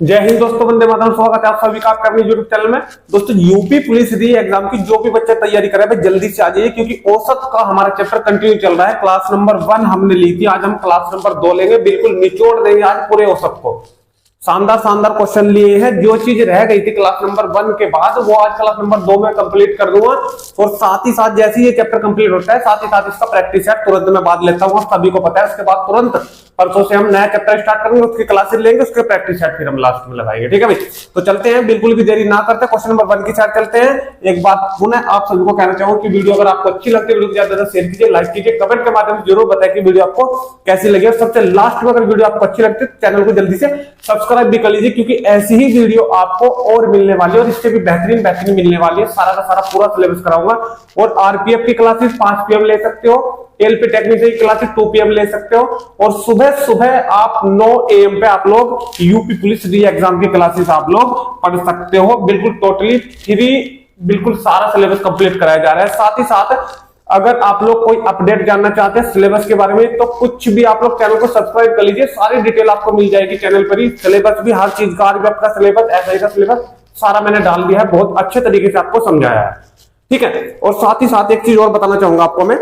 जय हिंद दोस्तों, वंदे मातरम। स्वागत है आप सभी का आपके अपने यूट्यूब चैनल में। दोस्तों, यूपी पुलिस री एग्जाम की जो भी बच्चे तैयारी कर रहे हैं जल्दी से आ जाइए, क्योंकि औसत का हमारा चैप्टर कंटिन्यू चल रहा है। क्लास नंबर 1 हमने ली थी, आज हम क्लास नंबर 2 लेंगे। बिल्कुल निचोड़ देंगे आज पूरे औसत को। शानदार शानदार क्वेश्चन लिए हैं। जो चीज रह गई थी क्लास नंबर 1 के बाद वो आज क्लास नंबर 2 में कंप्लीट कर दूंगा। और साथ ही साथ जैसे ये चैप्टर कंप्लीट होता है साथ ही साथ इसका प्रैक्टिस है तुरंत मैं बाद लेता हूँ, सभी को पता है। उसके बाद तुरंत परसों से हम नया चैप्टर स्टार्ट करेंगे, उसकी क्लासेस लेंगे, उसके प्रैक्टिस सेट फिर हम लास्ट में लगाएंगे। ठीक है भाई, तो चलते हैं, बिल्कुल भी देरी ना करते, क्वेश्चन नंबर 1 की साइड चलते हैं। एक बात पुनः आप सभी को कहना चाहूंगा कि वीडियो अगर आपको अच्छी लगती है वीडियो को ज्यादा से शेयर कीजिए, लाइक कीजिए, कमेंट के माध्यम से जरूर बताएं कि वीडियो आपको कैसी लगी। और सबसे लास्ट में अगर वीडियो आपको अच्छी लगती है तो चैनल को जल्दी से सब्सक्राइब भी कर लीजिए, क्योंकि ऐसी ही वीडियो आपको और मिलने वाली है और इससे भी बेहतरीन मिलने वाली है। सारा का सारा पूरा सिलेबस कराऊंगा। और आरपीएफ की क्लासेस 5 PM ले सकते हो, एलपी टेक्निकल की क्लासेस 2 PM ले सकते हो, और सुबह सुबह आप 9 AM पे आप लोग यूपी पुलिस री एग्जाम की क्लासेस आप लोग पढ़ सकते हो। बिल्कुल टोटली फ्री, बिल्कुल सारा सिलेबस कंप्लीट कराया जा रहा है। साथ ही साथ अगर आप लोग कोई अपडेट जानना चाहते हैं सिलेबस के बारे में तो कुछ भी आप लोग चैनल को सब्सक्राइब कर लीजिए, सारी डिटेल आपको मिल जाएगी चैनल पर ही। सिलेबस भी हर चीज का, आरपीएफ का सिलेबस, एसआई का सिलेबस सारा मैंने डाल दिया है, बहुत अच्छे तरीके से आपको समझाया है। ठीक है, और साथ ही साथ एक चीज और बताना चाहूंगा आपको मैं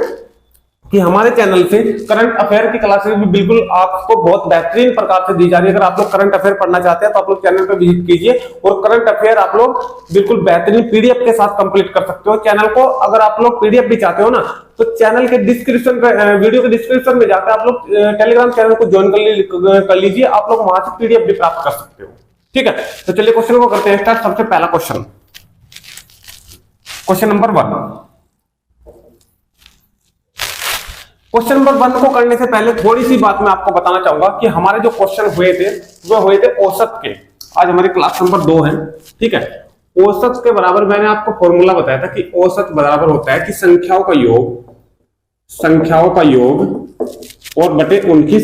कि हमारे चैनल से करंट अफेयर की क्लासेस भी बिल्कुल आपको बहुत बेहतरीन प्रकार से दी जा रही है। अगर आप लोग करंट अफेयर पढ़ना चाहते हैं तो आप लोग चैनल पर विजिट कीजिए, और करंट अफेयर आप लोग बिल्कुल बेहतरीन पीडीएफ के साथ कंप्लीट कर सकते हो। चैनल को अगर आप लोग पीडीएफ भी चाहते हो ना तो चैनल के डिस्क्रिप्शन पे, वीडियो के डिस्क्रिप्शन में जाकर आप लोग टेलीग्राम चैनल को ज्वाइन कर लीजिए, आप लोग वहां से पीडीएफ भी प्राप्त कर सकते हो। ठीक है, तो चलिए क्वेश्चन को करते हैं स्टार्ट। सबसे पहला question, question number 1। Question number 1 को करने से पहले थोड़ी सी बात मैं आपको बताना चाहूंगा कि हमारे जो क्वेश्चन हुए थे वो हुए थे औसत के। आज हमारी क्लास नंबर 2 है। ठीक है, औसत के बराबर मैंने आपको फॉर्मूला बताया था कि औसत बराबर होता है कि संख्याओं का योग और बटे उनकी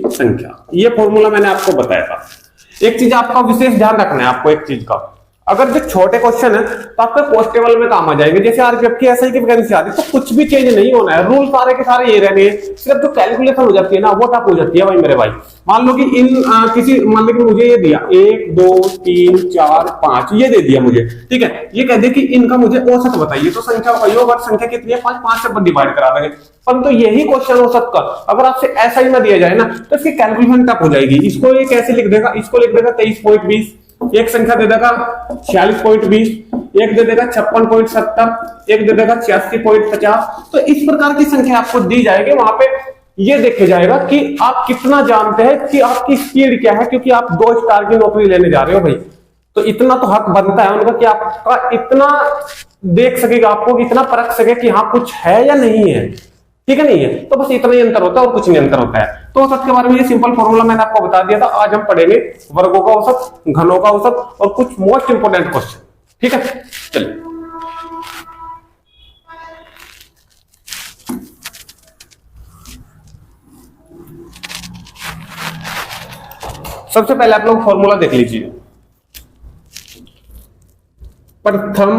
संख्या, ये फॉर्मूला मैंने आपको बताया था। एक चीज आपका विशेष ध्यान रखना है आपको, एक चीज का, अगर जो छोटे क्वेश्चन है तो आपके पोस्ट टेबल में काम आ जाएंगे। जैसे आरपीएफ की एसआई की वैकेंसी आती है तो कुछ भी चेंज नहीं होना है, रूल सारे के सारे ये रहने हैं, सिर्फ जो कैलकुलेशन हो जाती है ना वो टफ हो जाती है भाई मेरे भाई। मान लो कि मान लो कि मुझे ये दिया 1 2 3 4 5 ये दे दिया मुझे। ठीक है, ये कह दे कि इनका मुझे औसत बताइए, तो संख्या का योग और संख्या कितनी है 5 से डिवाइड करा देंगे। पर तो यही क्वेश्चन औसत का अगर आपसे एसआई में दिया जाए ना तो इसकी कैलकुलेशन टफ हो जाएगी। इसको ये कैसे लिख देगा, इसको लिख देगा 23.20, एक संख्या दे देगा 46.20, एक दे देगा 56.70, एक दे देगा 86.50। तो इस प्रकार की संख्या आपको दी जाएगी। वहां पे ये देखे जाएगा कि आप कितना जानते हैं, कि आपकी स्पीड क्या है, क्योंकि आप 2 स्टार की नौकरी लेने जा रहे हो भाई। तो इतना तो हक बनता है उनका कि आपका इतना देख सकेगा, आपको इतना परख सके कि हाँ कुछ है या नहीं है। ठीक है, नहीं है तो बस इतना ही अंतर होता है और कुछ नहीं अंतर होता है। तो औसत के बारे में ये सिंपल फॉर्मूला मैंने आपको बता दिया था। आज हम पढ़ेंगे वर्गों का औसत, घनों का औसत और कुछ मोस्ट इंपोर्टेंट क्वेश्चन। ठीक है, चलिए सबसे पहले आप लोग फॉर्मूला देख लीजिए। प्रथम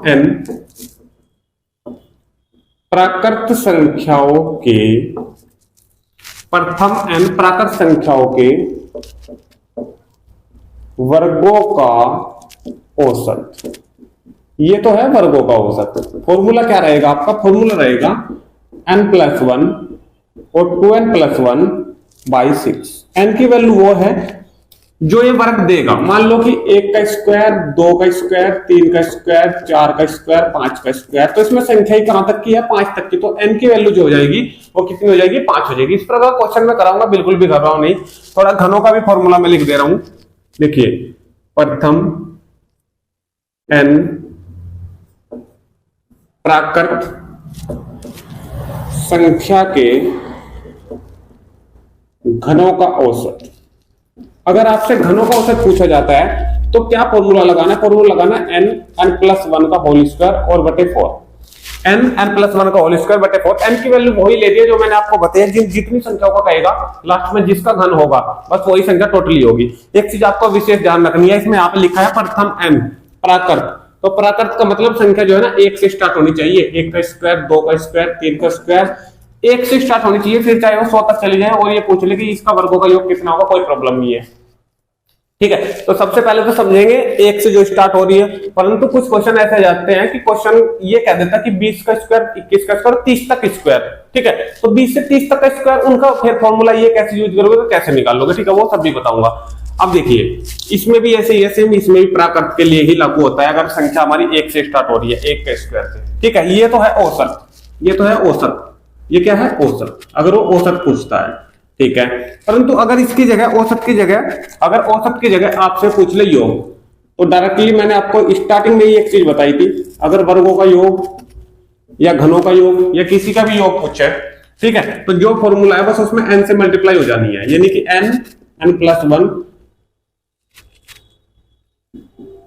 n प्राकृत संख्याओं के वर्गों का औसत, ये तो है वर्गों का औसत। फॉर्मूला क्या रहेगा आपका, फॉर्मूला रहेगा n+1 और 2n+1/6। n की वैल्यू वो है जो ये वर्ग देगा। मान लो कि 1 का स्क्वायर, 2 का स्क्वायर, 3 का स्क्वायर, 4 का स्क्वायर, 5 का स्क्वायर, तो इसमें संख्या ही कहां तक की है 5 तक की। तो n की वैल्यू जो हो जाएगी वो कितनी हो जाएगी 5 हो जाएगी। इस प्रकार क्वेश्चन में कराऊंगा, बिल्कुल भी कर रहा हूं नहीं। थोड़ा घनों का भी फॉर्मूला मैं लिख दे रहा हूं। देखिए, प्रथम n प्राकृत संख्या के घनों का औसत। अगर आपसे घनों का औसत पूछा जाता है तो क्या फॉर्मूला लगाना है, फॉर्मूला लगाना है n+1 का होल स्क्वायर और बटे 4। n+1 का होल स्क्वायर बटे 4। n की वैल्यू वही ले लिया जो मैंने आपको बताया, जितनी संख्याओं का कहेगा लास्ट में जिसका घन होगा बस वही संख्या टोटली होगी। एक चीज आपको विशेष ध्यान रखनी है, इसमें यहाँ पे लिखा है प्रथम n प्राकृत, तो प्राकृत का मतलब संख्या जो है ना 1 से स्टार्ट होनी चाहिए। 1 का स्क्वायर, 2 का स्क्वायर, 3 का स्क्वायर, एक से स्टार्ट होनी चाहिए, फिर चाहे वो 100 तक चली जाए और ये पूछ ले कि इसका वर्गों का योग कितना होगा, कोई प्रॉब्लम नहीं है। ठीक है, तो सबसे पहले तो समझेंगे एक से जो स्टार्ट हो रही है, परंतु कुछ क्वेश्चन ऐसे जाते हैं कि क्वेश्चन ये कह देता है कि 20 का स्क्वायर, 21 का स्क्वायर, 30 तक स्क्वायर। ठीक है, तो 20 से 30 तक का स्क्वायर, उनका फिर फॉर्मूला ये कैसे यूज करोगे, तो कैसे निकालोगे, ठीक है, वो सब भी बताऊंगा। अब देखिए, इसमें भी ऐसे ही सेम, इसमें भी प्राकृत के लिए ही लागू होता है अगर संख्या हमारी एक से स्टार्ट हो रही है, एक के स्क्वायर से। ठीक है, ये तो है औसत, ये तो है औसत, ये क्या है औसत, अगर वो औसत पूछता है। ठीक है, परंतु अगर इसकी जगह औसत की जगह, अगर औसत की जगह आपसे पूछ ले योग, तो डायरेक्टली मैंने आपको स्टार्टिंग में ही एक चीज बताई थी, अगर वर्गों का योग या घनों का योग या किसी का भी योग पूछे, ठीक है, तो जो फॉर्मूला है बस उसमें n से मल्टीप्लाई हो जानी है, यानी कि n+1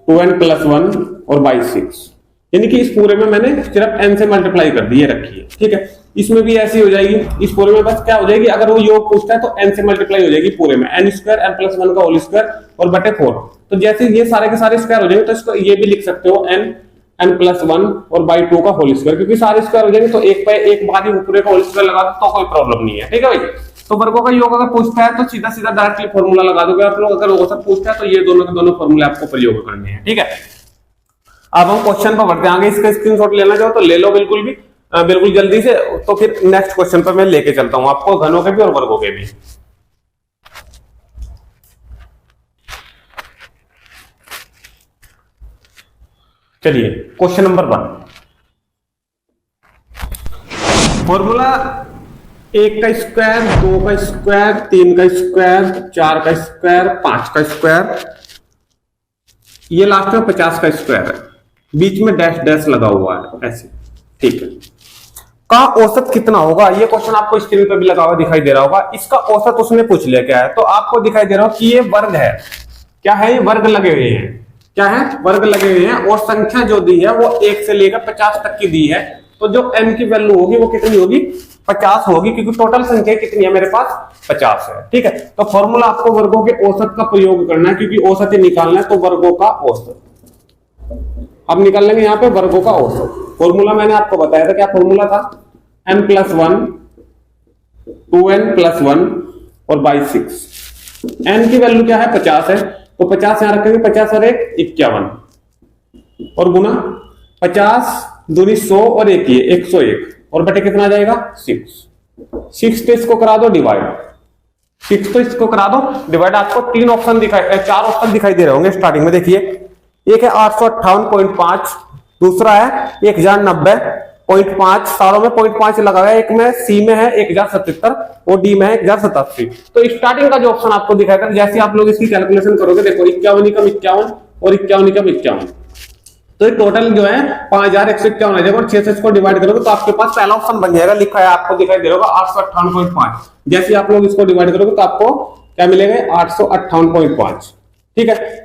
2n+1 और बाई 6, यानी कि इस पूरे में मैंने सिर्फ n से मल्टीप्लाई कर दी, ये रखी है। ठीक है, इसमें भी ऐसी हो जाएगी, इस पूरे में बस क्या हो जाएगी, अगर वो योग पूछता है तो n से मल्टीप्लाई हो जाएगी पूरे में, n स्क्वायर n+1 का होल स्क्वायर और बटे 4। तो जैसे ये सारे के सारे स्क्वायर हो जाएंगे तो इसको ये भी लिख सकते हो n+1 और बाई 2 का होल स्क्वायर, क्योंकि सारे स्क्वायर हो जाएंगे तो एक पे एक बार ही पूरे का होल स्क्वायर लगा दो तो कोई प्रॉब्लम नहीं है। ठीक है भाई, तो वर्गों का योग अगर पूछता है तो सीधा सीधा डायरेक्टली फॉर्मूला लगा दोगे आप लोग, अगर औसत पूछता है तो ये दोनों के दोनों फॉर्मूले आपको प्रयोग करने हैं। ठीक है, अब हम क्वेश्चन पर बढ़ते आगे, इसका स्क्रीनशॉट लेना चाहो तो ले लो बिल्कुल भी, बिल्कुल जल्दी से। तो फिर नेक्स्ट क्वेश्चन पर मैं लेके चलता हूं आपको घनों के भी और वर्गों के भी। चलिए क्वेश्चन नंबर 1, फॉर्मूला 1 का स्क्वायर, 2 का स्क्वायर, 3 का स्क्वायर, 4 का स्क्वायर, 5 का स्क्वायर, ये लास्ट में 50 का स्क्वायर है, बीच में डैश डैश लगा हुआ है ऐसे। ठीक है, का औसत कितना होगा, ये क्वेश्चन आपको स्क्रीन पे भी लगा हुआ दिखाई दे रहा होगा। इसका औसत उसने पूछ लिया क्या है, तो आपको दिखाई दे रहा हो कि ये वर्ग है, क्या है, ये वर्ग लगे हुए हैं, क्या है, वर्ग लगे हुए हैं, और संख्या जो दी है वो 1 से लेकर 50 तक की दी है। तो जो n की वैल्यू होगी वो कितनी होगी, 50 होगी, क्योंकि टोटल संख्या कितनी है मेरे पास, 50 है। ठीक है, तो फॉर्मूला आपको वर्गों के औसत का प्रयोग करना है, क्योंकि औसत ही निकालना है, तो वर्गों का औसत अब निकाल लेंगे यहाँ पे, वर्गों का औसत। फॉर्मूला मैंने आपको बताया था, क्या फॉर्मूला था, n+1 2n+1 और बाई 6। n की वैल्यू क्या है, 50 है, तो 50 यहां रखेंगे, 50 और 1 51, और गुना 50 दूनी 100 और 1 ये 101, और बटे कितना आ जाएगा 6 तो इसको करा दो डिवाइड, 6 तो इसको करा दो डिवाइड। आपको 3 ऑप्शन दिखाई, 4 ऑप्शन दिखाई दे रहे होंगे स्टार्टिंग में। देखिए, एक है 858.5, दूसरा है 1090.5, सारों में 0.5 लगा हुआ है, एक में सी में है 1077 और डी में है 1087। तो स्टार्टिंग का जो ऑप्शन आपको दिखाया था, जैसे आप लोग इसकी कैलकुलेशन करोगे, देखो 51 कम 51 और 51 कम 51, तो टोटल जो है 5151 आ जाएगा, और 6 से इसको डिवाइड करोगे तो आपके पास पहला ऑप्शन बन जाएगा, लिखा है आपको दिखाई दे रहा होगा 858.5। जैसे आप लोग इसको डिवाइड करोगे तो आपको क्या मिलेगा, 858.5। ठीक है,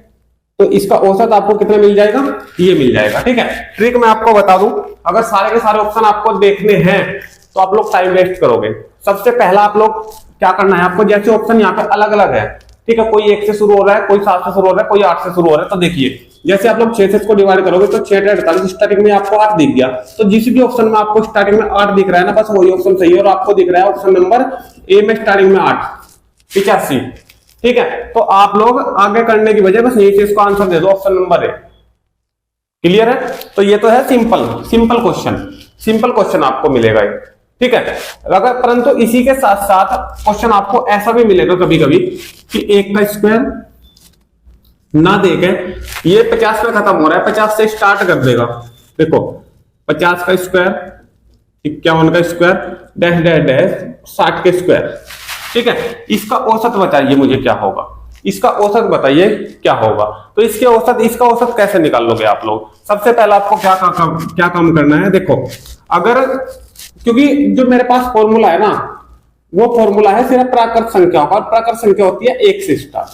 तो इसका औसत आपको कितना मिल जाएगा, ये मिल जाएगा। ठीक है, ट्रिक मैं आपको बता दूं, अगर सारे के सारे ऑप्शन आपको देखने हैं तो आप लोग टाइम वेस्ट करोगे। सबसे पहला आप लोग क्या करना है, आपको जैसे ऑप्शन यहाँ पे अलग अलग है, ठीक है, कोई 1 से शुरू हो रहा है, कोई 7 से शुरू हो रहा है, कोई 8 से शुरू हो रहा है, तो देखिए जैसे आप लोग 6 से इसको डिवाइड करोगे तो 6 48, स्टार्टिंग में आपको 8 दिख गया, तो जिस भी ऑप्शन में आपको स्टार्टिंग में 8 दिख रहा है ना, बस वही ऑप्शन सही है, और आपको दिख रहा है ऑप्शन नंबर ए में स्टार्टिंग में 8 85। ठीक है, तो आप लोग आगे करने की बजाय बस यही से इसको आंसर दे दो, ऑप्शन नंबर ए। क्लियर है, तो ये तो है सिंपल सिंपल क्वेश्चन आपको मिलेगा ये। ठीक है, अगर परंतु इसी के साथ साथ क्वेश्चन आपको ऐसा भी मिलेगा कभी कभी कि 1 का स्क्वायर ना देके ये 50 में खत्म हो रहा है, 50 से स्टार्ट कर देगा, देखो 50 का स्क्वायर, 51 का स्क्वायर, डैश डैश डैश 60 के स्क्वायर। ठीक है, इसका औसत बताइए मुझे क्या होगा, इसका औसत बताइए क्या होगा। तो इसका औसत कैसे निकाल लोगे आप लोग, सबसे पहले आपको क्या काम करना है, देखो अगर, क्योंकि जो मेरे पास फॉर्मूला है ना, वो फॉर्मूला है सिर्फ प्राकृत संख्याओं का, और प्राकृत संख्या होती है 1 से स्टार्ट,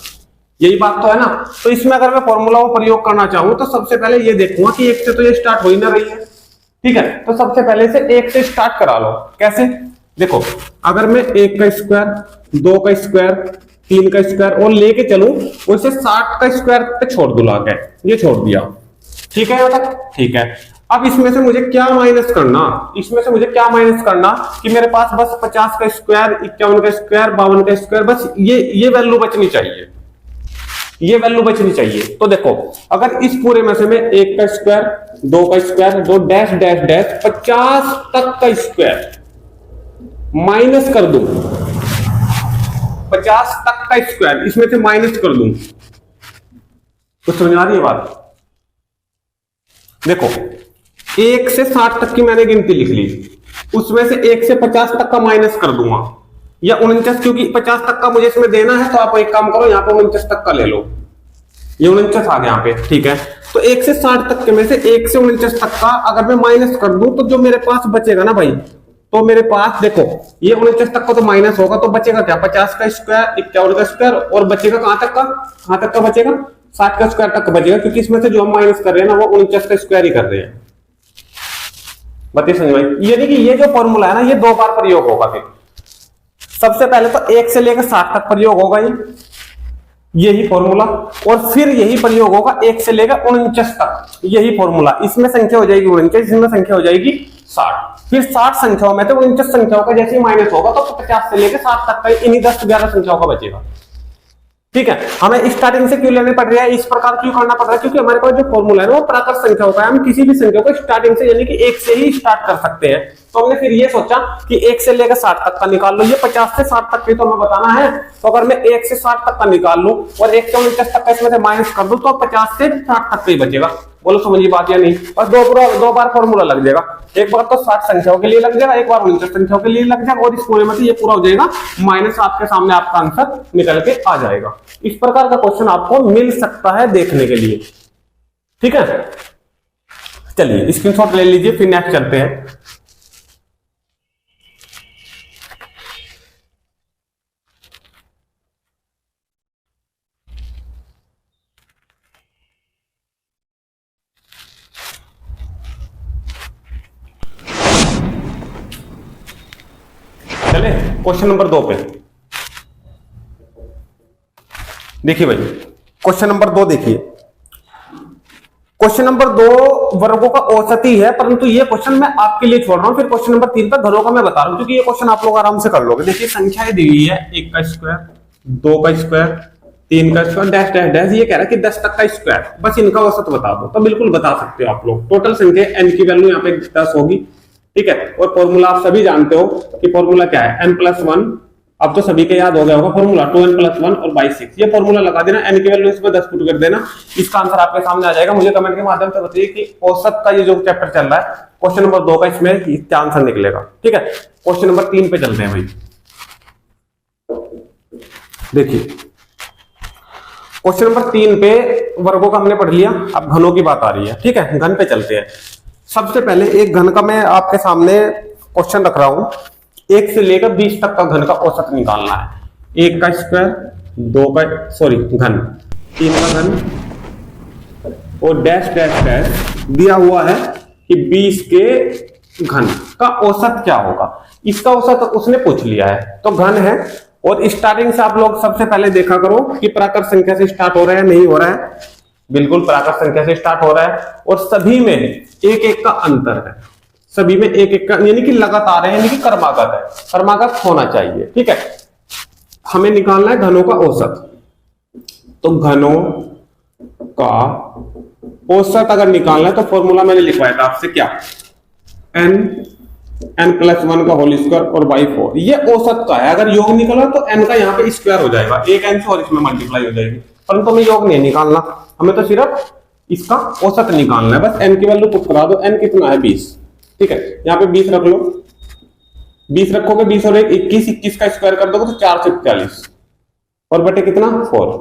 यही बात तो है ना। तो इसमें अगर मैं फॉर्मूला को प्रयोग करना चाहूं तो सबसे पहले ये देखूंगा कि 1 से तो ये स्टार्ट हो ही ना रही है। ठीक है, तो सबसे पहले से 1 से स्टार्ट करा लो। कैसे, देखो अगर मैं 1 का स्क्वायर, 2 का स्क्वायर, 3 का स्क्वायर और लेके चलूं, उसे 60 का स्क्वायर पे छोड़ दूं, लाके ये छोड़ दिया। ठीक है यहाँ तक, ठीक है। अब इसमें से मुझे क्या माइनस करना, इसमें से मुझे क्या माइनस करना कि मेरे पास बस 50 का स्क्वायर, 51 का स्क्वायर, 52 का स्क्वायर, बस ये वैल्यू बचनी चाहिए, ये वैल्यू बचनी चाहिए। तो देखो अगर इस पूरे में से मैं 1 का स्क्वायर, 2 का स्क्वायर, 2 डैश डैश डैश 50 तक का स्क्वायर माइनस कर दूं, 50 तक का स्क्वायर इसमें से माइनस कर दूं, तो समझ आ रही है बात? देखो 1 से 60 तक की मैंने गिनती लिख ली, उसमें से 1 से 50 तक का माइनस कर दूंगा, या 49, क्योंकि 50 तक का मुझे इसमें देना है, तो आप एक काम करो, यहाँ पे 49 तक का ले लो, ये 49 आ गया यहाँ पे, ठीक है। तो 1 से 60 तक के में से 1 से 49 तक का अगर मैं माइनस कर दूं, तो जो मेरे पास बचेगा ना भाई, तो मेरे पास देखो ये 49 तक का तो माइनस होगा, तो बचेगा क्या, 50 का स्क्वायर, 51 का स्क्वायर, और बचेगा कहां तक का, कहां तक का बचेगा, 60 का स्क्वायर तक का बचेगा, क्योंकि इसमें से जो हम माइनस कर रहे हैं ना वो 49 का स्क्वायर ही कर रहे हैं। बताइए समझ में? यानी कि ये जो फॉर्मूला है ना, ये 2 बार प्रयोग होगा। फिर सबसे पहले तो 1 से लेकर 60 तक प्रयोग होगा यही फॉर्मूला, और फिर यही प्रयोग होगा 1 से लेकर 49 तक, यही फॉर्मूला। इसमें संख्या हो जाएगी 49, इसमें संख्या हो जाएगी 60। फिर 60 संख्याओं में तो 49 संख्याओं का जैसे ही माइनस होगा, तो 50 से लेकर 60 तक का इन्हीं 10-11 संख्याओं का बचेगा। ठीक है, हमें स्टार्टिंग से क्यों लेने पड़ रहा है, इस प्रकार क्यों करना पड़ रहा है, क्योंकि हमारे पास जो फॉर्मूला है वो प्राकृत संख्या होता है, हम किसी भी संख्या को स्टार्टिंग से यानी कि 1 से ही स्टार्ट कर सकते हैं। तो हमने फिर ये सोचा कि 1 से लेकर 60 तक का निकाल लो, ये 50 से 60 तक की तो हमें बताना है, तो अगर मैं 1 से 60 तक का निकाल लूं और 1 से 49 तक का इसमें से माइनस कर दूं, तो 50 से 60 तक का ही बचेगा। बोलो समझिए बात या नहीं? बस दो बार फॉर्मूला लग जाएगा, एक बार तो 60 संख्याओं के लिए लग जाएगा, एक बार 49 संख्याओं के लिए लग जाएगा, और इस पूरे में ये पूरा हो जाएगा, माइनस आपके सामने आपका आंसर निकल के आ जाएगा। इस प्रकार का क्वेश्चन आपको मिल सकता है देखने के लिए। ठीक है, चलिए स्क्रीनशॉट ले लीजिए, फिर नेक्स्ट चलते हैं। चले क्वेश्चन नंबर 2 पे। देखिए भाई क्वेश्चन नंबर 2 देखिए, क्वेश्चन नंबर 2 वर्गों का औसत ही है, परंतु ये क्वेश्चन मैं आपके लिए छोड़ रहा हूं, फिर क्वेश्चन नंबर 3 पर घरों का मैं बता रहा हूं, क्योंकि ये क्वेश्चन आप लोग आराम से कर लोगे। देखिए संख्याएं दी हुई है, 1 का स्क्वायर, 2 का स्क्वायर, 3 का स्क्वायर, डैश डैश डैश, ये कह रहा है कि 10 तक का स्क्वायर, बस इनका औसत बता दो। तो बिल्कुल बता सकते हो आप लोग। टोटल संख्या n की वैल्यू यहाँ पे 10 होगी, ठीक है, और फॉर्मूला आप सभी जानते हो कि फॉर्मूला क्या है, n+1। अब तो सभी के याद हो गया होगा फॉर्मूला, 2n+1 और बाई 6, ये फॉर्मूला लगा देना, n की वैल्यू इसमें 10 पुट कर देना, इसका आंसर आपके सामने आ जाएगा। मुझे कमेंट के माध्यम से बताइए कि औसत का ये जो चैप्टर चल रहा है, क्वेश्चन नंबर 2 का, इसमें क्या आंसर निकलेगा। ठीक है, क्वेश्चन नंबर 3 पे चलते हैं भाई। देखिए क्वेश्चन नंबर 3 पे वर्गों का हमने पढ़ लिया, अब घनों की बात आ रही है। ठीक है, घन पे चलते हैं। सबसे पहले एक घन का मैं आपके सामने क्वेश्चन रख रहा हूं, 1 से लेकर 20 तक का घन का औसत निकालना है। 1 का स्क्वायर, 2 का घन, 3 का घन, और डैश डैश डैश दिया हुआ है कि 20 के घन का औसत क्या होगा। इसका औसत उसने पूछ लिया है, तो घन है, और स्टार्टिंग से आप लोग सबसे पहले देखा करो कि प्राकृत संख्या से स्टार्ट हो रहा है, नहीं हो रहा है, बिल्कुल प्राकृत संख्या से स्टार्ट हो रहा है, और सभी में 1-1 का अंतर है, सभी में 1-1 का, यानी कि लगातार है, यानी कि क्रमागत है, क्रमागत होना चाहिए। ठीक है, हमें निकालना है घनों का औसत, तो घनों का औसत अगर निकालना है तो फॉर्मूला मैंने लिखवाया था आपसे, क्या, n+1 का होल स्क्वायर और बाई 4, ये औसत का है। अगर योग निकाला तो n का यहाँ पे स्क्वायर हो जाएगा, एक n से और इसमें मल्टीप्लाई हो जाएगी, परंतु हमें योग नहीं निकालना, हमें तो सिर्फ इसका औसत निकालना है। बस n की वैल्यू पुट करा दो, n कितना है 20, ठीक है, यहाँ पे 20 रख लो, 20 रखोगे, 20 और 1 21, 21 का स्क्वायर कर दोगे तो 4 से 40, और बटे कितना 4,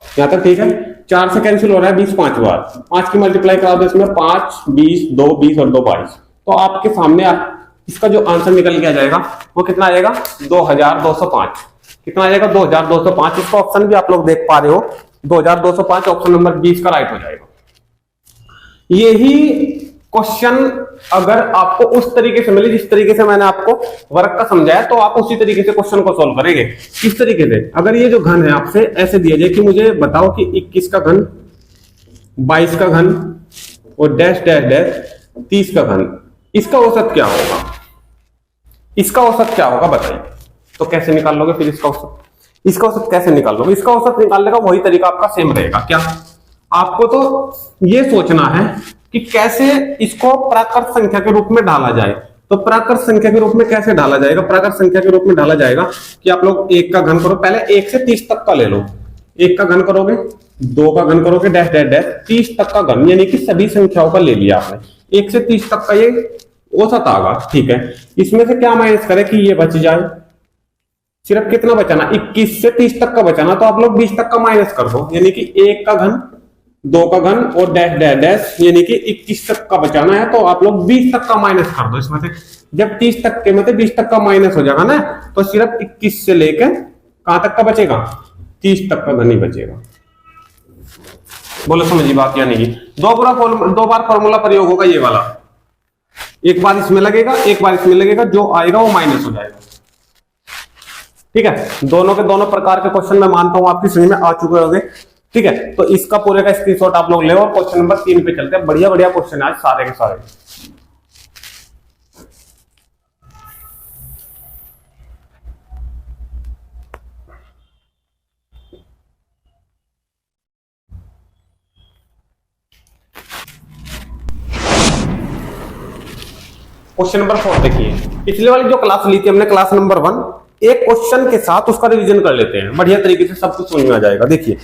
यहां तक ठीक है। 4 से कैंसिल हो रहा है 20 5 बार, 5 की मल्टीप्लाई करा दो इसमें, 5 20 2 20 और 2 22, तो आपके सामने इसका जो आंसर निकल के आ जाएगा वो कितना आएगा, 2205। कितना आएगा, 2205। इसका ऑप्शन भी आप लोग देख पा रहे हो, 2205 ऑप्शन नंबर 20 का राइट हो जाएगा। यही क्वेश्चन अगर आपको उस तरीके से मिले जिस तरीके से मैंने आपको वर्क का समझाया, तो आप उसी तरीके से क्वेश्चन को सॉल्व करेंगे। किस तरीके से, अगर ये जो घन है आपसे ऐसे दिया जाए कि मुझे बताओ कि 21 का घन, 22 का घन, और डैश डैश डैश 30 का घन, इसका औसत क्या होगा? इसका औसत क्या होगा बताइए। तो कैसे निकाल लोगे फिर इसका औसत? इसका औसत कैसे निकाल लोगे? इसका औसत निकालने का वही तरीका आपका सेम रहेगा। क्या? आपको तो ये सोचना है कि कैसे इसको प्राकृत संख्या के रूप में ढाला जाए। तो प्राकृत संख्या के रूप में कैसे ढाला जाएगा? प्राकृत संख्या के रूप में ढाला जाएगा कि आप लोग 1 का घन करो, पहले 1 से 30 तक का ले लो। 1 का घन करोगे, 2 का घन करोगे, डैश डैश डैश 30 तक का घन, यानी कि सभी संख्याओं का ले लिया आपने। 1 से 30 तक का ये औसत आगा। ठीक है, इसमें से क्या माइनस करें कि ये बच जाए? सिर्फ कितना बचाना? 21 से 30 तक का बचाना, तो आप लोग 20 तक का माइनस कर दो, यानी कि 1 का घन, 2 का घन और डैश डैश डैश, यानी कि 21 तक का बचाना है। तो आप लोग 20 तक का माइनस कर दो इसमें से। जब 30 तक के में से 20 तक का माइनस हो जाएगा ना, तो सिर्फ 21 से लेकर कहां तक का बचेगा? 30 तक का घन ही बचेगा। बोलो समझिए बात या नहीं? 2 बार फॉर्मूला प्रयोग होगा ये वाला, एक बार इसमें लगेगा, एक बार इसमें लगेगा, जो आएगा वो माइनस हो जाएगा। ठीक है, दोनों के दोनों प्रकार के क्वेश्चन मैं मानता हूं आपकी समझ में आ चुके होंगे। ठीक है, तो इसका पूरे का स्क्रीनशॉट आप लोग ले और क्वेश्चन नंबर 3 पे चलते हैं। बढ़िया बढ़िया क्वेश्चन है आज सारे के सारे। क्वेश्चन नंबर 4 देखिए, पिछले वाली जो क्लास ली थी हमने, क्लास नंबर 1, एक क्वेश्चन के साथ उसका रिवीजन कर लेते हैं, बढ़िया तरीके से सब कुछ समझ में आ जाएगा। देखिए,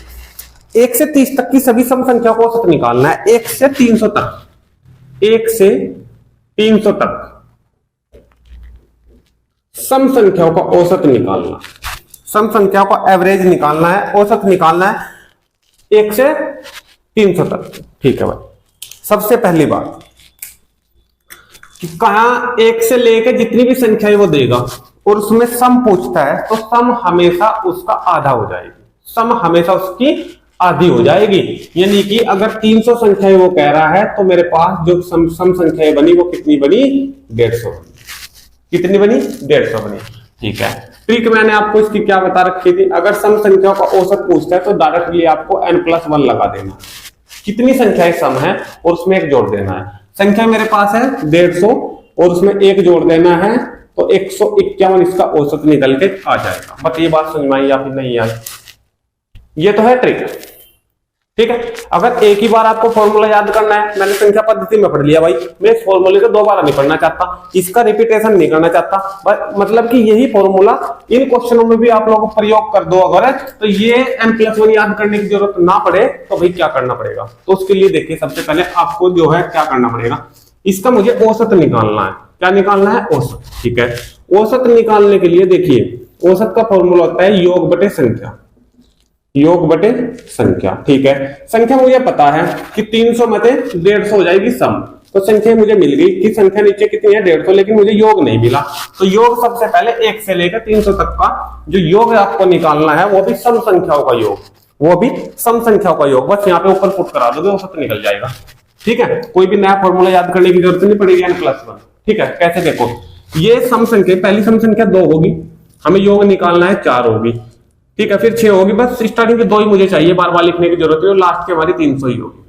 1 से 30 तक की सभी सम संख्या को औसत निकालना है। 1 से 300 तक, 1 से 300 तक सम संख्याओं का औसत निकालना, सम संख्याओं का एवरेज निकालना है, औसत निकालना है 1 से 300 तक। ठीक है भाई, सबसे पहली बात कि कहां 1 से लेके जितनी भी संख्याएं वो देगा और उसमें सम पूछता है, तो सम हमेशा उसका आधा हो जाएगी, सम हमेशा उसकी आधी हो जाएगी। यानी कि अगर 300 संख्याएं वो कह रहा है, तो मेरे पास जो सम संख्याएं बनी वो कितनी बनी? 150 बनी। कितनी बनी? 150 बनी। ठीक है, ट्रिक मैंने आपको इसकी क्या बता रखी थी? अगर सम संख्याओं का औसत पूछता है तो डायरेक्टली आपको n+1 लगा देना। कितनी संख्याएं सम है और उसमें एक जोड़ देना है। संख्या मेरे पास है 150 और उसमें एक जोड़ देना है, तो 151 इसका औसत निकल के आ जाएगा। बस ये बात समझ में आई या फिर नहीं आई? ये तो है ट्रिक। ठीक है, अगर एक ही बार आपको फॉर्मूला याद करना है, मैंने संख्या पद्धति में पढ़ लिया भाई, मैं इस फॉर्मूले को 2 बार नहीं पढ़ना चाहता, इसका रिपीटेशन नहीं करना चाहता, मतलब कि यही फॉर्मूला इन क्वेश्चनों में भी आप लोगों को प्रयोग कर दो अगर, तो ये n+1 याद करने की जरूरत ना पड़े, तो भाई क्या करना पड़ेगा? तो उसके लिए देखिए, सबसे पहले आपको जो है क्या करना पड़ेगा, इसका मुझे औसत निकालना है। क्या निकालना है? औसत। ठीक है, औसत निकालने के लिए देखिए, औसत का फॉर्मूला होता है योग बटे संख्या, योग बटे संख्या। ठीक है, संख्या मुझे पता है कि 300 में से 150 हो जाएगी सम, तो संख्या मुझे मिल गई कि संख्या नीचे कितनी है? 150, लेकिन मुझे योग नहीं मिला। तो योग सबसे पहले 1 से लेकर 300 तक का जो योग आपको निकालना है, वो भी सम संख्याओं का योग, वो भी सम संख्याओं का योग। बस यहाँ पे ऊपर पुट करा दोगे, औसत निकल जाएगा। ठीक है, कोई भी नया फॉर्मूला याद करने की जरूरत नहीं पड़ेगी n+1। ठीक है, कैसे? देखो, ये सम संख्या, पहली सम संख्या 2 होगी, हमें योग निकालना है 4 होगी। ठीक है, फिर 6 होगी, बस स्टार्टिंग के 2 ही मुझे चाहिए, बार बार लिखने की जरूरत है, और लास्ट की हमारी 300 ही होगी।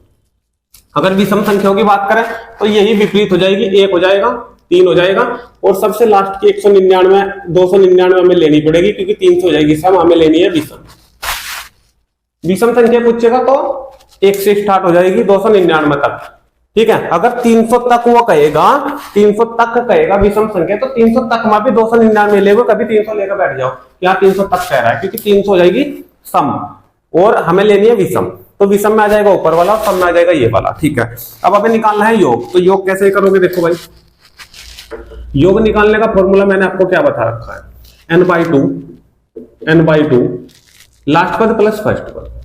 अगर विषम संख्याओं की बात करें तो यही विपरीत हो जाएगी, 1 हो जाएगा, 3 हो जाएगा, और सबसे लास्ट की 199 299 हमें लेनी पड़ेगी, क्योंकि 300 हो जाएगी सम, हमें लेनी है विषम। विषम संख्या पूछेगा तो 1 से स्टार्ट हो जाएगी 299 तक। ठीक है, अगर 300 तक वो कहेगा, 300 तक कहेगा विषम संख्या, तो 300 तक में भी 299 लेगा, कभी 300 लेकर बैठ जाओ, यहाँ 300 तक कह रहा है, क्योंकि 300 हो जाएगी सम और हमें लेनी है विषम, तो विषम में आ जाएगा ऊपर वाला, सम में आ जाएगा ये वाला। ठीक है, अब हमें निकालना है योग, तो योग कैसे करोगे? देखो भाई, योग निकालने का फॉर्मूला मैंने आपको क्या बता रखा है? n/2 लास्ट पद प्लस फर्स्ट पद,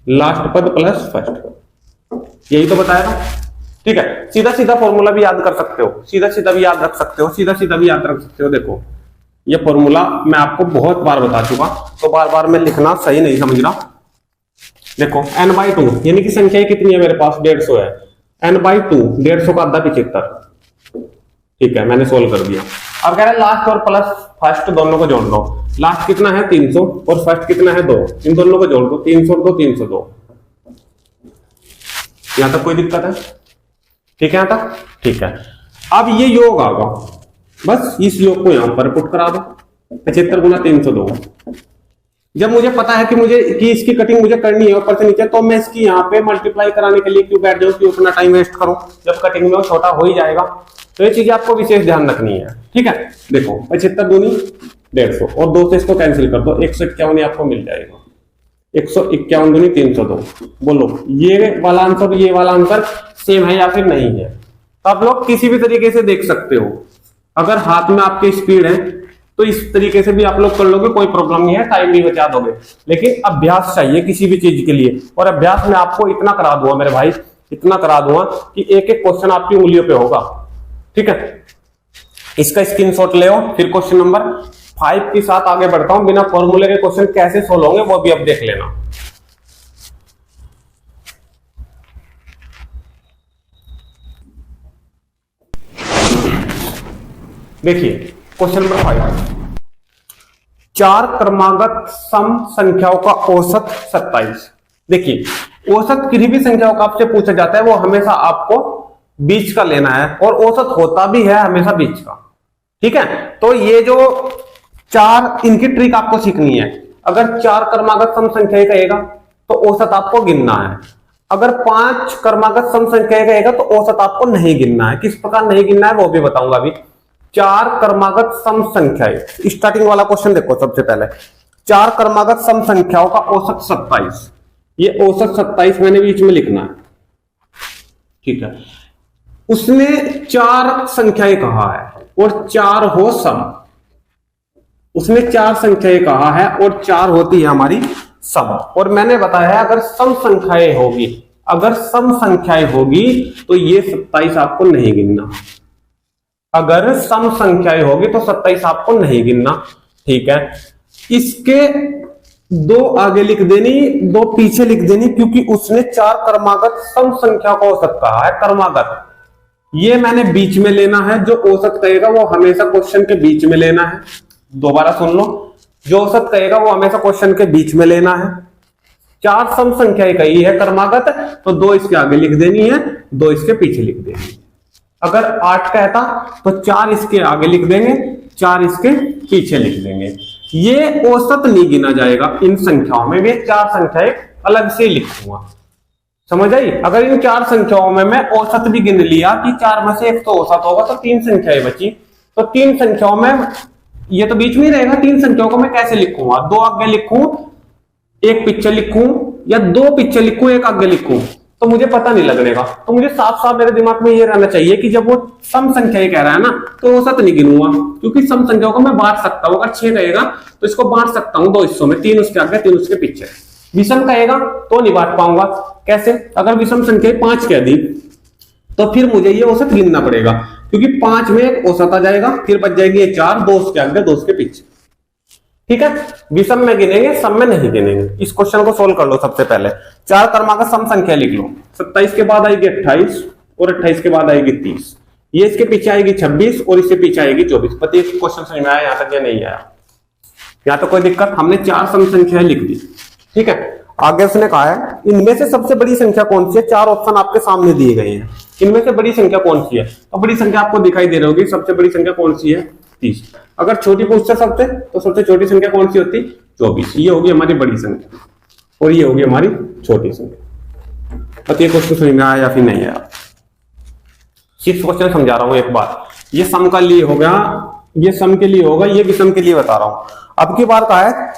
लास्ट पद प्लस फर्स्ट पद, यही तो बताया था। ठीक है, सीधा सीधा फॉर्मूला भी याद कर सकते हो, सीधा सीधा भी याद रख सकते हो, सीधा सीधा भी याद रख सकते हो। देखो, ये फॉर्मूला मैं आपको बहुत बार बता चुका, तो बार बार में लिखना सही नहीं समझ रहा। देखो, n/2 यानी कि संख्या कितनी है मेरे पास? 150 है, n/2 150 का आधा 75। ठीक है, मैंने सोल्व कर दिया। अब कह रहा है लास्ट और प्लस फर्स्ट दोनों को जोड़ दो। लास्ट कितना है? 300, और फर्स्ट कितना है? 2। इन दोनों को जोड़ दो, 300 और 2 302। यहां तक कोई दिक्कत है? ठीक है, यहाँ तक ठीक है। अब ये योग आगा, बस इस योग को यहां पर पुट करा दो, 75 गुना 302। जब मुझे पता है कि इसकी कटिंग मुझे करनी है ऊपर से नीचे, तो मैं इसकी यहाँ पे मल्टीप्लाई कराने के लिए क्यों बैठ जाऊं, क्यों अपना टाइम वेस्ट करूं, जब कटिंग में वो छोटा हो ही जाएगा। तो ये चीजें आपको विशेष ध्यान रखनी है, ठीक है। देखो 75 दूनी 150 और 2 से इसको कैंसिल कर दो, 151 आपको मिल जाएगा। 151 दूनी 302। बोलो ये वाला आंसर ये वाला आंसर सेम है या फिर नहीं है। तो आप लोग किसी भी तरीके से देख सकते हो, अगर हाथ में आपके स्पीड है तो इस तरीके से भी आप लोग कर लोगे, कोई प्रॉब्लम नहीं है, टाइम भी बचा दोगे। लेकिन अभ्यास चाहिए किसी भी चीज के लिए, और अभ्यास में आपको इतना करा दूंगा मेरे भाई, इतना करा दूंगा कि एक एक क्वेश्चन आपकी उंगलियों पे होगा, ठीक है। इसका स्क्रीनशॉट ले आओ। फिर क्वेश्चन नंबर 5 के साथ आगे बढ़ता हूं। बिना फॉर्मूले के क्वेश्चन कैसे सोल्व होंगे वो भी अब देख लेना। देखिए क्वेश्चन नंबर 5, 4 क्रमागत सम संख्याओं का औसत 27। देखिए औसत किसी भी संख्याओं का आपसे पूछा जाता है वो हमेशा आपको बीच का लेना है, और औसत होता भी है हमेशा बीच का, ठीक है। तो ये जो 4, इनकी ट्रिक आपको सीखनी है। अगर 4 क्रमागत सम संख्या कहेगा तो औसत आपको गिनना है। अगर 5 क्रमागत सम संख्या कहेगा तो औसत आपको नहीं गिनना है। किस प्रकार नहीं गिनना है वो भी बताऊंगा अभी। 4 क्रमागत सम संख्याएं, स्टार्टिंग वाला क्वेश्चन देखो सबसे पहले। 4 क्रमागत सम संख्याओं का औसत 27। ये औसत 27 मैंने बीच में लिखना है, ठीक है। उसने 4 संख्याएं कहा है और 4 हो सम। उसने 4 संख्याएं कहा है और 4 होती है हमारी सम। और मैंने बताया है अगर सम संख्याएं होगी, अगर सम संख्याएं होगी तो ये 27 आपको नहीं गिनना। अगर सम संख्याएं होगी तो 27 आपको नहीं गिनना, ठीक है। इसके 2 आगे लिख देनी, 2 पीछे लिख देनी, क्योंकि उसने 4 क्रमागत सम संख्या का औसत कहा है। क्रमागत ये मैंने बीच में लेना है, जो औसत कहेगा वो हमेशा क्वेश्चन के बीच में लेना है। दोबारा सुन लो, जो औसत कहेगा वो हमेशा क्वेश्चन के बीच में लेना है। 4 सम संख्याएं कही है क्रमागत, तो 2 इसके आगे लिख देनी है, 2 इसके पीछे लिख देनी है। अगर 8 कहता तो 4 इसके आगे लिख देंगे, 4 इसके पीछे लिख देंगे। ये औसत नहीं गिना जाएगा इन संख्याओं में, वे 4 संख्याएं अलग से लिखूंगा, समझ आई। अगर इन 4 संख्याओं में मैं औसत भी गिन लिया कि 4 में से एक तो औसत होगा, तो 3 संख्याएं बची। तो 3 संख्याओं में ये तो बीच में ही रहेगा। 3 संख्याओं को मैं कैसे लिखूंगा, 2 आगे लिखूं, 1 पीछे लिखूं, या 2 पीछे लिखूं 1 आगे लिखूं, तो मुझे पता नहीं लगने का। तो मुझे साफ साफ मेरे दिमाग में ये रहना चाहिए कि जब वो सम संख्या कह रहा है ना, तो औसत नहीं गिनूंगा, क्योंकि सम संख्याओं को मैं बांट सकता हूं। अगर 6 कहेगा तो इसको बांट सकता हूं 2 हिस्सों में, 3 उसके आगे 3 उसके पीछे। विषम कहेगा तो नहीं बांट पाऊंगा। कैसे? अगर विषम संख्या 5 कह दी तो फिर मुझे ये औसत गिनना पड़ेगा, क्योंकि 5 में एक औसत आ जाएगा, फिर बच जाएगी ये 4, 2 उसके आगे 2 उसके पीछे, ठीक है। विषम में गिनेंगे, सम में नहीं गिनेंगे। इस क्वेश्चन को सोल्व कर लो। सबसे पहले 4 क्रमागत सम संख्या लिख लो। 27 के बाद आएगी 28 और 28 के बाद आएगी 30। ये इसके पीछे आएगी 26 और इसके पीछे आएगी 24। पति क्वेश्चन समझ में आया यहां तक या नहीं आया? यहां तो कोई दिक्कत, हमने 4 सम संख्याएं लिख दी, ठीक है। आगे उसने कहा है इनमें से सबसे बड़ी संख्या कौन सी है। 4 ऑप्शन आपके सामने दिए गए हैं, इनमें से बड़ी संख्या कौन सी है। तो बड़ी संख्या आपको दिखाई दे रही होगी। सबसे बड़ी संख्या कौन सी है? 30। अगर छोटी पूछते सबसे, तो सबसे छोटी संख्या कौन सी होती? 24। ये होगी हमारी बड़ी संख्या और ये होगी हमारी छोटी संख्या। तो ये क्वेश्चन समझ में आया या फिर नहीं आया? 6 क्वेश्चन समझा रहा हूं एक बार। ये सम का लिए हो गया, ये सम के लिए होगा, ये विषम के लिए बता रहा हूं। अब की बार का है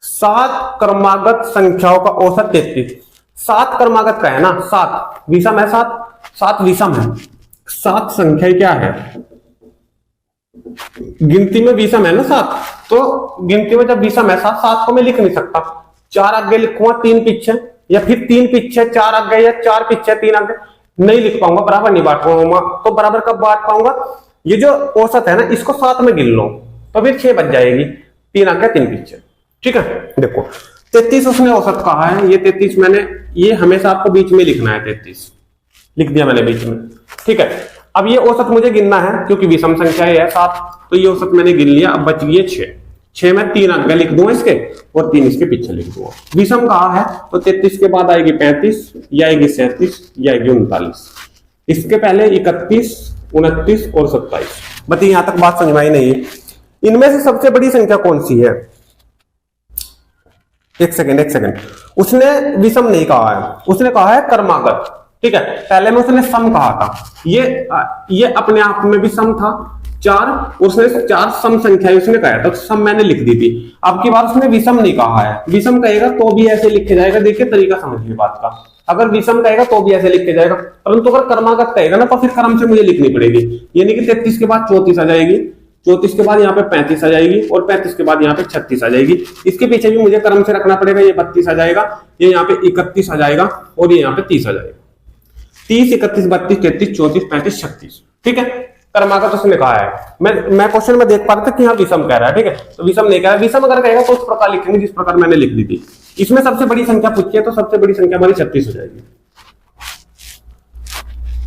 7 क्रमागत संख्याओं का औसत 33। 7 क्रमागत का है ना, 7 विषम है, 7 विषम है। 7 संख्या क्या है? गिनती में विषम है ना 7, तो गिनती में जब विषम है 7 को मैं लिख नहीं सकता। 4 आगे लिखूंगा 3 पीछे, या फिर 3 पीछे 4 आगे, या 4 पीछे 3 आगे, नहीं लिख पाऊंगा, बराबर नहीं बांट पाऊंगा। तो बराबर कब बांट पाऊंगा? ये जो औसत है ना, इसको 7 में गिन लो तो फिर 6 बच जाएगी, 3 आगे 3 पीछे, ठीक है। देखो 33 उसने औसत कहा है, ये 33 मैंने, ये हमेशा आपको बीच में लिखना है, 33 लिख दिया मैंने बीच में, ठीक है। अब ये औसत मुझे गिनना है, क्योंकि विषम संख्या है 7, तो ये औसत मैंने गिन लिया। अब बच गई 6। 6 में 3 आगे लिख दूंगा इसके और 3 इसके पीछे लिख दूंगा। विषम कहा है तो 33 के बाद आएगी 35, ये आएगी 37, ये आएगी 39। इसके पहले 31, 29 और 27। बताइए यहां तक बात समझ में आई नहीं है? इनमें से सबसे बड़ी संख्या कौन सी है? एक सेकंड, उसने विषम नहीं कहा है, उसने कहा है क्रमागत। ठीक है, पहले में उसने सम कहा था, ये अपने आप में भी सम था 4, उसने 4 सम संख्याएं उसने कहा था, तो सम मैंने लिख दी थी। अब की बार उसने विषम नहीं कहा है, विषम कहेगा तो भी ऐसे लिखे जाएगा। देखिए तरीका समझिए बात का, अगर विषम कहेगा तो भी ऐसे लिखे जाएगा, परंतु अगर क्रमागत कहेगा ना तो फिर क्रम से मुझे लिखनी पड़ेगी। यानी कि 33 के बाद 34 आ जाएगी, 34 के बाद यहाँ पे 35 आ जाएगी, और 35 के बाद यहाँ पे 36 आ जाएगी। इसके पीछे भी मुझे क्रम से रखना पड़ेगा। ये 32 आ जाएगा, ये यहाँ पे 31 आ जाएगा, और ये यहाँ पे 30 आ जाएगा। 30, 31, 32, 33, 34, 35, 36। ठीक है, क्रमागत उसने कहा है। मैं क्वेश्चन में देख पा रहा था कि हाँ विषम कह रहा है। ठीक है, तो विषम नहीं कह रहा। विषम अगर कहेगा तो उस प्रकार लिखेंगे जिस प्रकार मैंने लिख दी थी। इसमें सबसे बड़ी संख्या पूछी है, तो सबसे बड़ी संख्या हमारी 36 हो जाएगी।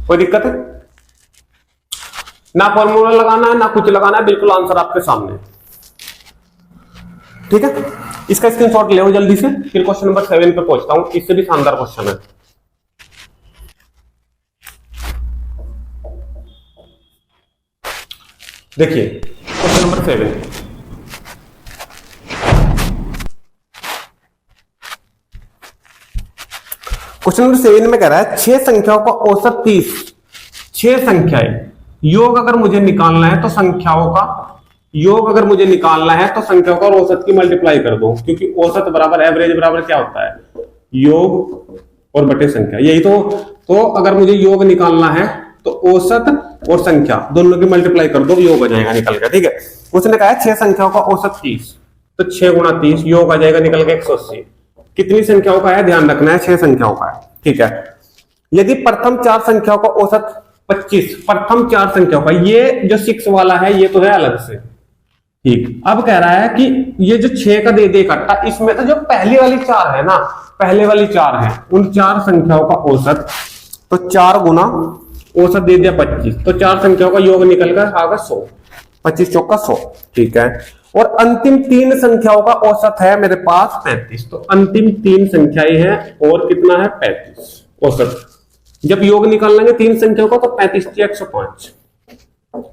कोई दिक्कत है? ना फॉर्मूला लगाना है ना कुछ लगाना है, बिल्कुल आंसर आपके सामने। ठीक है, इसका स्क्रीनशॉट ले लो जल्दी से, फिर क्वेश्चन नंबर 7 पे पहुंचता हूं। इससे भी शानदार क्वेश्चन है। देखिए क्वेश्चन नंबर 7, क्वेश्चन नंबर 7 में कह रहा है 6 संख्याओं का औसत 30। 6 संख्याएं, योग अगर मुझे निकालना है तो संख्याओं का योग अगर मुझे निकालना है तो संख्याओं का और औसत की मल्टीप्लाई कर दो, क्योंकि औसत बराबर एवरेज बराबर क्या होता है? योग और बटे संख्या। यही तो अगर मुझे योग निकालना है तो औसत और संख्या दोनों की मल्टीप्लाई कर दो, योग आ जाएगा निकल के। ठीक है, उसने कहा है 6 संख्याओं का औसत 30, तो 6 गुणा 30 योग आ जाएगा निकल के 180। कितनी संख्याओं का है ध्यान रखना है? 6 संख्याओं का है। ठीक है, यदि प्रथम 4 संख्याओं का औसत 25, प्रथम 4 संख्याओं का, ये जो 6 वाला है ये तो है अलग से। ठीक, अब कह रहा है कि ये जो 6 का दे दे इकट्ठा, इसमें तो जो पहली वाली 4 है ना, पहले वाली 4 है, उन 4 संख्याओं का औसत, तो 4 गुना औसत दे दिया 25, तो 4 संख्याओं का योग निकल कर आ गया 100। 25 चौका 100। ठीक है, और अंतिम 3 संख्याओं का औसत है मेरे पास 35, तो अंतिम 3 संख्याएं हैं और कितना है? 35 औसत। जब योग निकाल लेंगे 3 संख्याओं का तो 35 से 105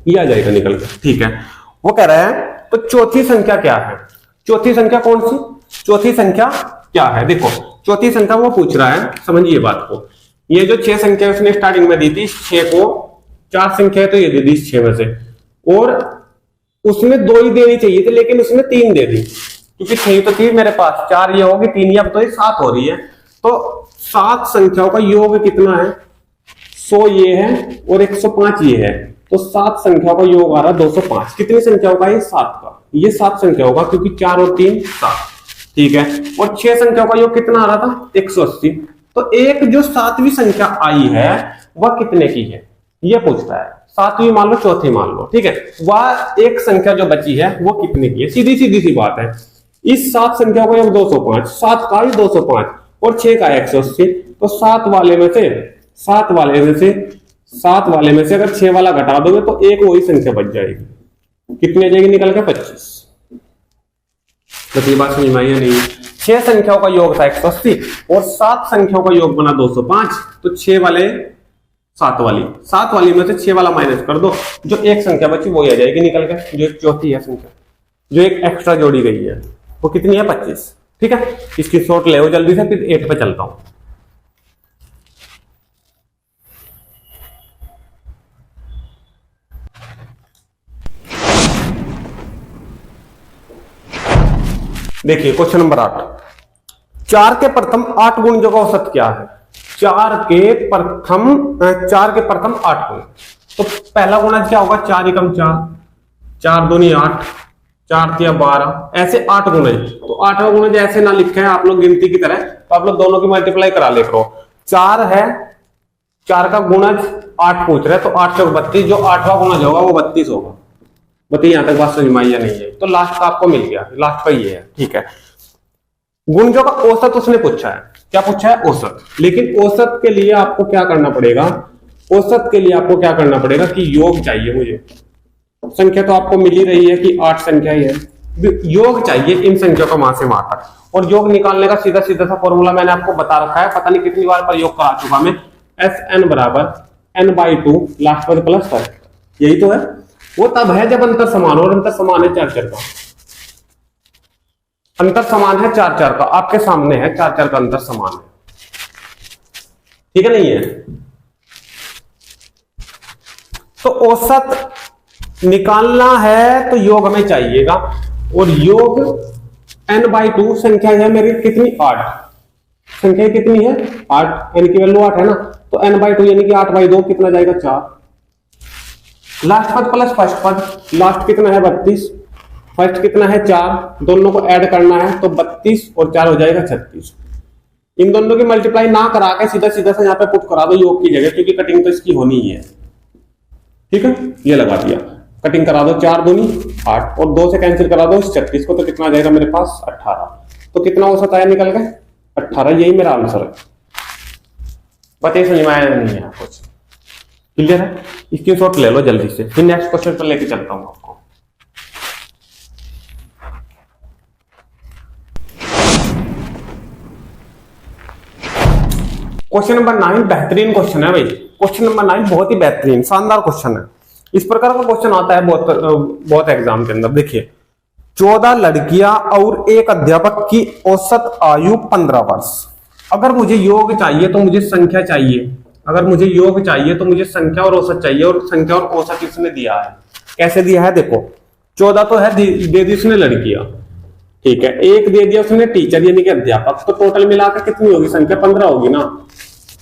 ये आ जाएगा निकल कर। ठीक है, वो कह रहा है तो चौथी संख्या क्या है? चौथी संख्या कौन सी? चौथी संख्या क्या है? देखो चौथी संख्या वो पूछ रहा है, समझिए बात को। ये जो 6 संख्या उसने स्टार्टिंग में दी थी, 6 को 4 संख्या तो ये दे दी 6 में से, और उसमें 2 ही देनी चाहिए थी लेकिन उसने 3 दे दी, क्योंकि 6 तो थी मेरे पास, 4 ये होगी, 3 ये, अब तो ये 7 हो रही है। तो 7 संख्याओं का योग कितना है? 100 ये है और 105 ये है, तो 7 संख्याओं का योग आ रहा है 205। कितनी संख्याओं का? ये 7 का, ये 7 संख्याओं का, क्योंकि 4 और 3 7। ठीक है, और 6 संख्याओं का योग कितना आ रहा था? 180। तो एक जो 7वीं संख्या आई है वह कितने की है यह पूछता है। 7वीं मान लो, चौथी मान लो, ठीक है, वह एक संख्या जो बची है वो कितने की है? सीधी सीधी सी बात है। इस 7 संख्या को 205, 7 का ही 205 और 6 का 180, तो 7 वाले में से अगर 6 वाला घटा दोगे तो एक वही संख्या बच जाएगी। कितनी आ जाएगी निकल के? 25। तो बात समझ में आई या नहीं? 6 संख्याओं का योग था 180 और 7 संख्याओं का योग बना 205, तो 6 वाले 7 वाली में से 6 वाला माइनस कर दो, जो एक संख्या बची वही आ जाएगी निकल के, जो चौथी है संख्या, जो एक एक्स्ट्रा जोड़ी गई है वो कितनी है? 25। ठीक है, इसकी शॉर्ट ले जल्दी से, फिर 8 पे चलता हूं। देखिए क्वेश्चन नंबर 8, 4 के प्रथम 8 गुणजों का औसत क्या है? 4 के प्रथम 8 गुण, तो पहला गुणज क्या होगा? 4 एकम 4, 4 दूनी 8, 4 तिया 12, ऐसे 8 गुणज। तो 8वां गुणज ऐसे ना लिखे हैं आप लोग गिनती की तरह, तो आप लोग दोनों की मल्टीप्लाई करा ले करो। 4 है, 4 का गुणज 8 पूछ रहे, तो 8 से 32, जो 8वां गुणज होगा वो 32 होगा। बताइए यहां तक बात समझ में आई या नहीं है? तो लास्ट का आपको मिल गया, लास्ट का ये है। ठीक है, गुणजों का औसत उसने पूछा है। क्या पूछा है? औसत। लेकिन औसत के लिए आपको क्या करना पड़ेगा? औसत के लिए आपको क्या करना पड़ेगा कि योग चाहिए मुझे। संख्या तो आपको मिल ही रही है कि 8 संख्या ही है, योग चाहिए इन संख्या का वहां से वहां तक। और योग निकालने का सीधा सीधा सा फॉर्मूला मैंने आपको बता रखा है, पता नहीं कितनी बार प्रयोग करा चुका मैं। Fn बराबर n/2 लास्ट पद प्लस फर्स्ट पद, यही तो है। वो तब है जब अंतर समान हो, और अंतर समान है 4 का, अंतर समान है 4 का, आपके सामने है 4 का अंतर समान है, ठीक है नहीं है। तो औसत निकालना है तो योग हमें चाहिएगा, और योग n/2 संख्या है मेरी कितनी 8, संख्या कितनी है 8, n की वैल्यू 8 है ना, तो n/2 यानी कि 8/2 कितना जाएगा 4, लास्ट पद प्लस फर्स्ट पद, लास्ट कितना है 32, फर्स्ट कितना है 4, दोनों को ऐड करना है तो 32 और 4 हो जाएगा 36। इन दोनों की मल्टीप्लाई ना करा के सीधा सीधा से यहाँ पे पुट करा दो योग की जगह, क्योंकि कटिंग तो इसकी होनी ही है, ठीक है। ये लगा दिया, कटिंग करा दो, 4 दूनी 8 और 2 से कैंसिल करा दो 36 को, तो कितना आ जाएगा मेरे पास 18। तो कितना औसत आया निकल गए 18, यही मेरा आंसर है। बताइए समझ में आया नहीं है कुछ, क्लियर है? स्क्रीनशॉट ले लो जल्दी से, फिर नेक्स्ट क्वेश्चन पर लेके चलता हूं आपको। क्वेश्चन नंबर 9 बेहतरीन क्वेश्चन है भाई, क्वेश्चन नंबर 9 बहुत ही बेहतरीन शानदार क्वेश्चन है। इस प्रकार का क्वेश्चन आता है बहुत एग्जाम के अंदर। देखिए 14 लड़कियां और एक अध्यापक की औसत आयु 15 वर्ष। अगर मुझे योग चाहिए तो मुझे संख्या चाहिए, अगर मुझे योग चाहिए तो मुझे संख्या और औसत चाहिए, और संख्या और औसत इसने दिया है। कैसे दिया है देखो, 14 तो है दे दी उसने लड़कियां, ठीक है, एक दे दिया उसने टीचर यानी कि अध्यापक, तो टोटल मिलाकर कितनी होगी संख्या 15 होगी ना,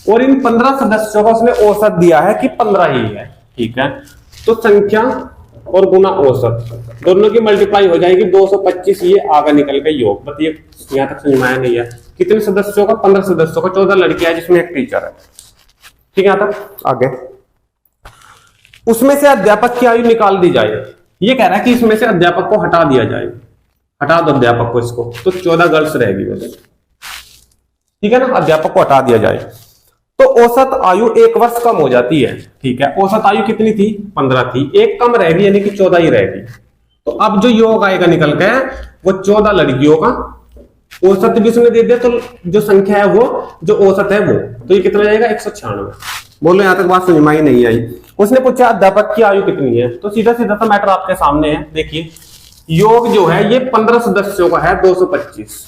और इन 15 सदस्यों का उसने औसत दिया है कि 15 ही है, ठीक है। तो संख्या और गुना औसत दोनों की मल्टीप्लाई हो जाएगी 225, ये आगे निकल के योग। बताइए यहां तक समझ में आया नहीं है? कितने सदस्यों का 15 सदस्यों का, 14 लड़कियां है जिसमें एक टीचर है, ठीक है। यहां तक आगे उसमें से अध्यापक की आयु निकाल दी जाए, ये कह रहा है कि इसमें से अध्यापक को हटा दिया जाए, हटा दो अध्यापक को इसको, तो 14 गर्ल्स रहेगी बस, ठीक है ना, अध्यापक को हटा दिया जाए तो औसत आयु 1 वर्ष कम हो जाती है, ठीक है। औसत आयु कितनी थी 15 थी, एक कम रहेगी यानी कि 14 ही रहेगी। तो अब जो योग आएगा निकल के वो 14 लड़कियों का औसत भी उसने दे दिया, तो जो संख्या है वो जो औसत है वो, तो ये कितना जाएगा 196। बोलो यहां तक बात समझ में नहीं आई? उसने पूछा अध्यापक की आयु कितनी है, तो सीधा सीधा सा मैटर आपके सामने है। देखिए योग जो है ये 15 सदस्यों का है 225,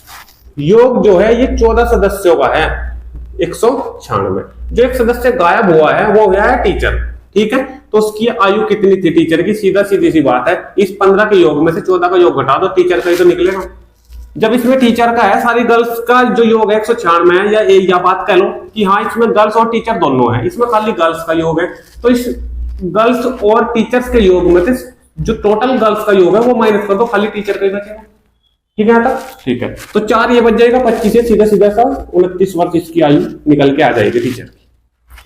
योग जो है ये 14 सदस्यों का है 196। जो एक सदस्य गायब हुआ है वो गया है टीचर, ठीक है। तो उसकी आयु कितनी थी टीचर की, सीधा सीधी सी बात है, इस 15 के योग में से 14 का योग घटा दो, टीचर का ही तो निकलेगा। जब इसमें टीचर का है, सारी गर्ल्स का जो योग है 196 है, या बात कह लो कि हाँ इसमें गर्ल्स और टीचर दोनों है, इसमें खाली गर्ल्स का योग है, तो इस गर्ल्स और टीचर्स के योग में से जो टोटल गर्ल्स का योग है वो माइनस कर दो, खाली टीचर का ही बचेगा, ठीक है ना, ठीक है। तो 4 ये बच जाएगा 25 से, सीधा सीधा सा 29 वर्ष इसकी आयु निकल के आ जाएगी टीचर की।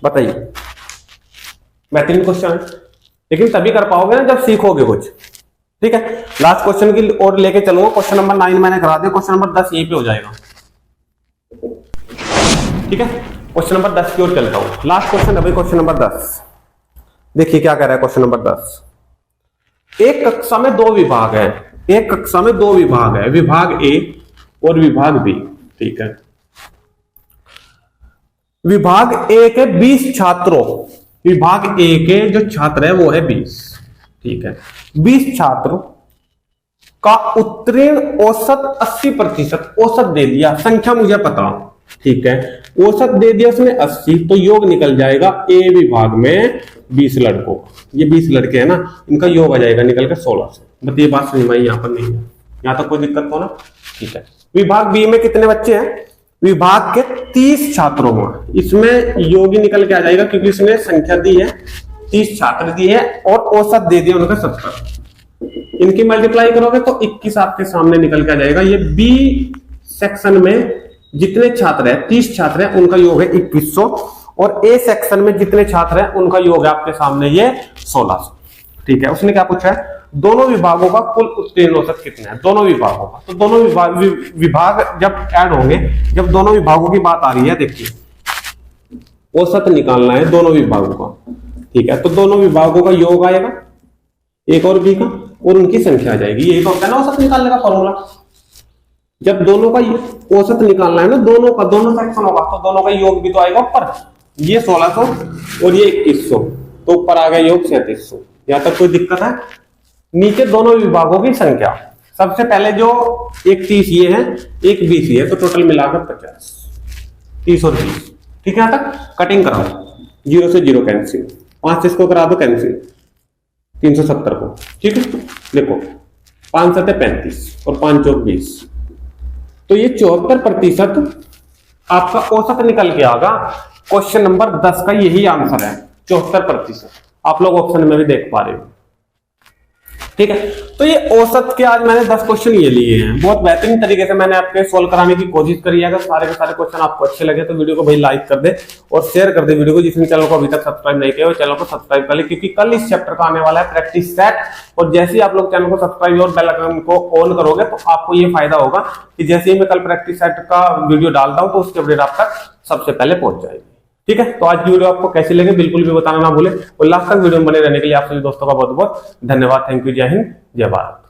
बताइए बेहतरीन क्वेश्चन है, लेकिन तभी कर पाओगे ना जब सीखोगे कुछ, ठीक है। लास्ट क्वेश्चन की ओर लेके चलूंगा, क्वेश्चन नंबर 9 मैंने करा दिया, क्वेश्चन नंबर 10 यहीं पे हो जाएगा, ठीक है। क्वेश्चन नंबर 10 की ओर चलता हूं, लास्ट क्वेश्चन है भाई क्वेश्चन नंबर 10। देखिए क्या कह रहा है क्वेश्चन नंबर 10। एक कक्षा में 2 विभाग है, एक कक्षा में 2 विभाग है, विभाग ए और विभाग बी, ठीक है। विभाग ए के 20 छात्रों, विभाग ए के जो छात्र है वो है 20, ठीक है। 20 छात्रों का उत्तीर्ण औसत 80% औसत दे दिया, संख्या मुझे पता, ठीक है, औसत दे दिया उसने 80, तो योग निकल जाएगा ए विभाग में 20 लड़कों, ये 20 लड़के हैं ना, इनका योग आ जाएगा निकल कर 16 से। बताइए बात समझ में यहाँ पर नहीं है, यहाँ तक कोई दिक्कत हो ना, ठीक है। विभाग बी में कितने बच्चे हैं, विभाग के 30 छात्रों में, इसमें योग ही निकल के आ जाएगा क्योंकि इसने संख्या दी है 30 छात्र दी है और औसत दे दिया उनका 70, इनकी मल्टीप्लाई करोगे तो 21 आपके सामने निकल के आ जाएगा। ये बी सेक्शन में जितने छात्र हैं 30 छात्र हैं उनका योग है 2100, और ए सेक्शन में जितने छात्र हैं उनका योग है आपके सामने ये 1600, ठीक है। उसने क्या पूछा है, दोनों विभागों का कुल उत्तीर्ण औसत कितना है, दोनों विभागों का। तो दोनों विभाग जब ऐड होंगे, जब दोनों विभागों की बात आ रही है, देखिए औसत निकालना है दोनों विभागों का, ठीक है। तो दोनों विभागों का योग आएगा एक और बी का, और उनकी संख्या आ जाएगी, यही तो होता है ना औसत निकालने का फॉर्मूला। जब दोनों का औसत निकालना है ना, दोनों का, दोनों सेक्शनों का, तो दोनों का योग भी तो आएगा ऊपर, ये 1600 और ये 2100, तो ऊपर आ गया योग 3700। यहां तक कोई दिक्कत है? नीचे दोनों विभागों की संख्या, सबसे पहले जो एक 30 ये है, एक 20 ये है, तो टोटल मिलाकर 50, 30 और 20। ठीक है, यहां तक कटिंग कराओ, 0 से 0 कैंसिल, 5 से इसको करा दो कैंसिल, 370 को। ठीक है, देखो 5 7 35 और 5 चौक 20, तो ये 74% आपका औसत निकल के आगा। क्वेश्चन नंबर 10 का यही आंसर है, 74%। आप लोग ऑप्शन में भी देख पा रहे हो। ठीक है, तो ये औसत के आज मैंने 10 क्वेश्चन ये लिए हैं, बहुत बेहतरीन तरीके से मैंने आपके सोल्व कराने की कोशिश करी है। अगर सारे के सारे क्वेश्चन आपको अच्छे लगे तो वीडियो को भाई लाइक कर दे और शेयर कर दे वीडियो को। जिसने चैनल को अभी तक सब्सक्राइब नहीं किया वो चैनल को सब्सक्राइब कर ले, क्योंकि कल इस चैप्टर का आने वाला है प्रैक्टिस सेट। और जैसे ही आप लोग चैनल को सब्सक्राइब और बेल आइकन को ऑन करोगे तो आपको ये फायदा होगा कि जैसे ही मैं कल प्रैक्टिस सेट का वीडियो डालता हूं तो उसकी अपडेट आप तक सबसे पहले पहुंच जाएगी। ठीक है, तो आज की वीडियो आपको कैसी लगी बिल्कुल भी बताना ना भूले, और लास्ट तक वीडियो में बने रहने के लिए आप सभी दोस्तों का बहुत बहुत धन्यवाद। थैंक यू, जय हिंद, जय भारत।